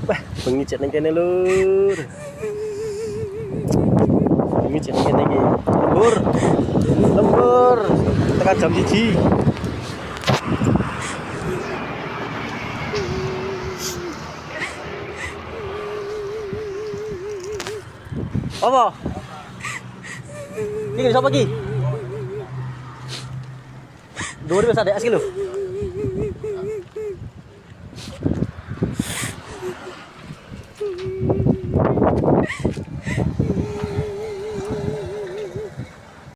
Wah, bengi cek nang kene lur. Bengi cek nang kene iki. Lembur. Lembur. Tekan jam 1. Apa? Iki sapa iki? Dhuwur wis ada es iki lho.